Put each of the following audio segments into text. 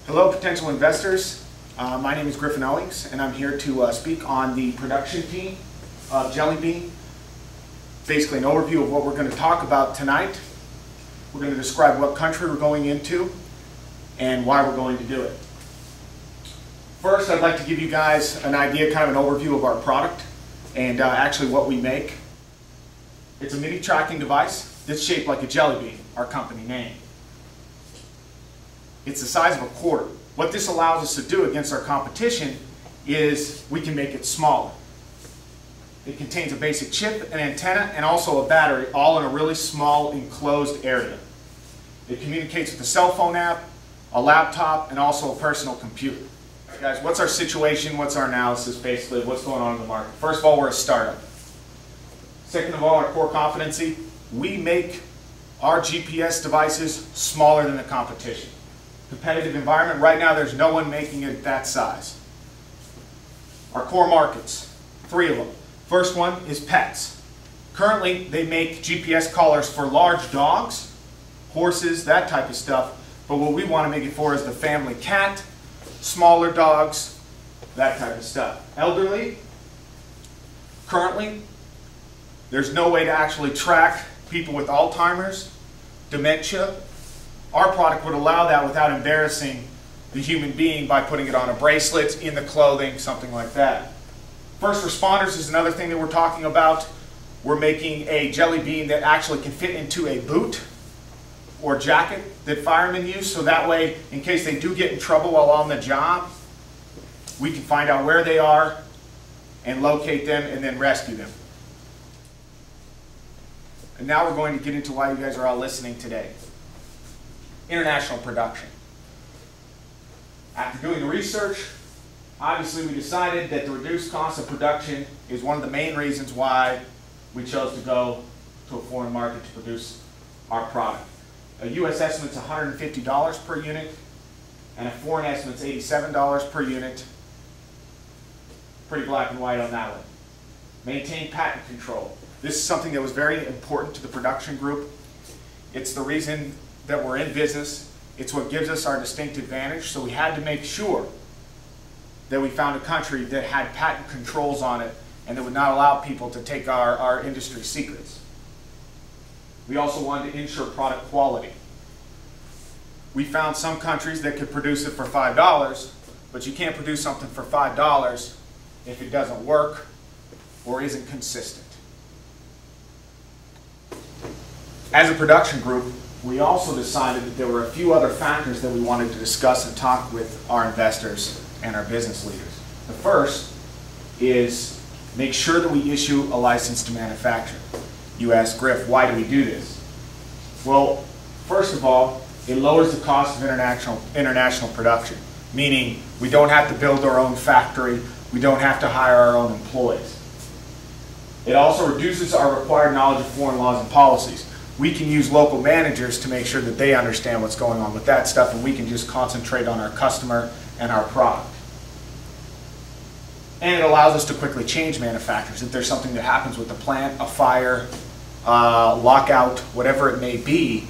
Hello, potential investors. My name is Griffin Owings, and I'm here to speak on the production team of Jellybean. Basically, an overview of what we're going to talk about tonight. We're going to describe what country we're going into and why we're going to do it. First, I'd like to give you guys an idea, kind of an overview of our product and actually what we make. It's a mini tracking device that's shaped like a jelly bean, our company name. It's the size of a quarter. What this allows us to do against our competition is we can make it smaller. It contains a basic chip, an antenna, and also a battery, all in a really small enclosed area. It communicates with a cell phone app, a laptop, and also a personal computer. All right, guys, what's our situation? What's our analysis, basically, of what's going on in the market? First of all, we're a startup. Second of all, our core competency, we make our GPS devices smaller than the competition. Competitive environment, right now there's no one making it that size. Our core markets, 3 of them. First one is pets. Currently they make GPS collars for large dogs, horses, that type of stuff, but what we want to make it for is the family cat, smaller dogs, that type of stuff. Elderly, currently there's no way to actually track people with Alzheimer's, dementia. Our product would allow that without embarrassing the human being by putting it on a bracelet, in the clothing, something like that. First responders is another thing that we're talking about. We're making a jelly bean that actually can fit into a boot or jacket that firemen use, so that way, in case they do get in trouble while on the job, we can find out where they are and locate them and then rescue them. And now we're going to get into why you guys are all listening today. International production. After doing the research, obviously we decided that the reduced cost of production is one of the main reasons why we chose to go to a foreign market to produce our product. A U.S. estimate is $150 per unit, and a foreign estimate is $87 per unit. Pretty black and white on that one. Maintain patent control. This is something that was very important to the production group. It's the reason that we're in business. It's what gives us our distinct advantage, so we had to make sure that we found a country that had patent controls on it and that would not allow people to take our industry secrets. We also wanted to ensure product quality. We found some countries that could produce it for $5, but you can't produce something for $5 if it doesn't work or isn't consistent. As a production group, we also decided that there were a few other factors that we wanted to discuss and talk with our investors and our business leaders. The first is make sure that we issue a license to manufacture. You ask, Griff, why do we do this? Well, first of all, it lowers the cost of international production, meaning we don't have to build our own factory, we don't have to hire our own employees. It also reduces our required knowledge of foreign laws and policies. We can use local managers to make sure that they understand what's going on with that stuff, and we can just concentrate on our customer and our product. And it allows us to quickly change manufacturers. If there's something that happens with the plant, a fire, lockout, whatever it may be,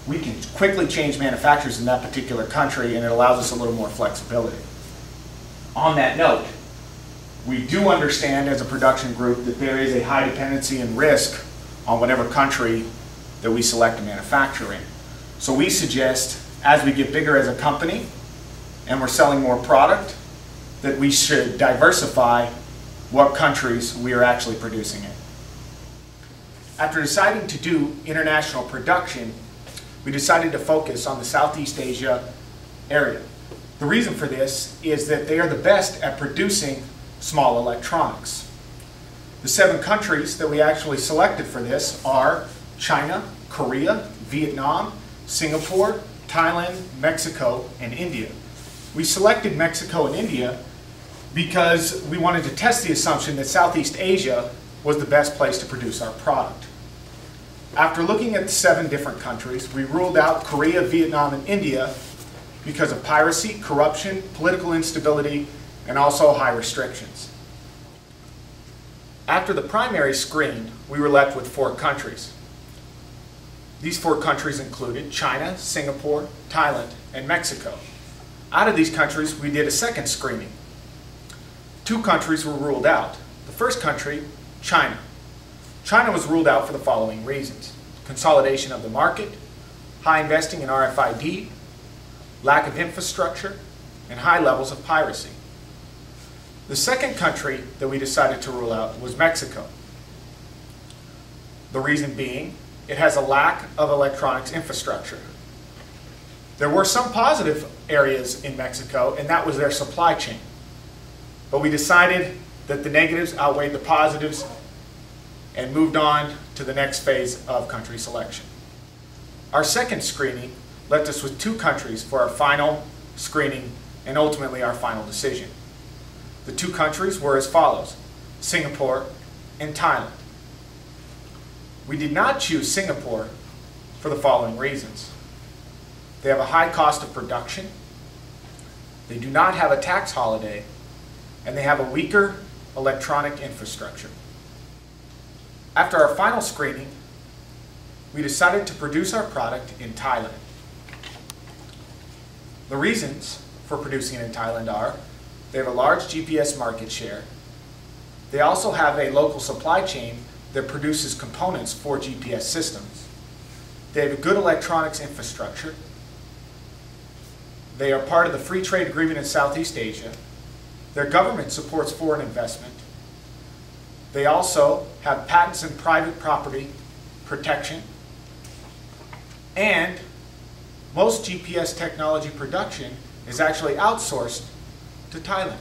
we can quickly change manufacturers in that particular country, and it allows us a little more flexibility. On that note, we do understand as a production group that there is a high dependency and risk on whatever country that we select to manufacture in. So we suggest, as we get bigger as a company and we're selling more product, that we should diversify what countries we are actually producing in. After deciding to do international production, we decided to focus on the Southeast Asia area. The reason for this is that they are the best at producing small electronics. The 7 countries that we actually selected for this are China, Korea, Vietnam, Singapore, Thailand, Mexico, and India. We selected Mexico and India because we wanted to test the assumption that Southeast Asia was the best place to produce our product. After looking at the 7 different countries, we ruled out Korea, Vietnam, and India because of piracy, corruption, political instability, and also high restrictions. After the primary screen, we were left with 4 countries. These 4 countries included China, Singapore, Thailand, and Mexico. Out of these countries, we did a second screening. 2 countries were ruled out. The first country, China. China was ruled out for the following reasons: consolidation of the market, high investing in RFID, lack of infrastructure, and high levels of piracy. The second country that we decided to rule out was Mexico. The reason being, it has a lack of electronics infrastructure. There were some positive areas in Mexico, and that was their supply chain. But we decided that the negatives outweighed the positives and moved on to the next phase of country selection. Our second screening left us with 2 countries for our final screening and ultimately our final decision. The 2 countries were as follows: Singapore and Thailand. We did not choose Singapore for the following reasons. They have a high cost of production, they do not have a tax holiday, and they have a weaker electronic infrastructure. After our final screening, we decided to produce our product in Thailand. The reasons for producing it in Thailand are: they have a large GPS market share, they also have a local supply chain that produces components for GPS systems, they have a good electronics infrastructure, they are part of the Free Trade Agreement in Southeast Asia, their government supports foreign investment, they also have patents and private property protection, and most GPS technology production is actually outsourced to Thailand.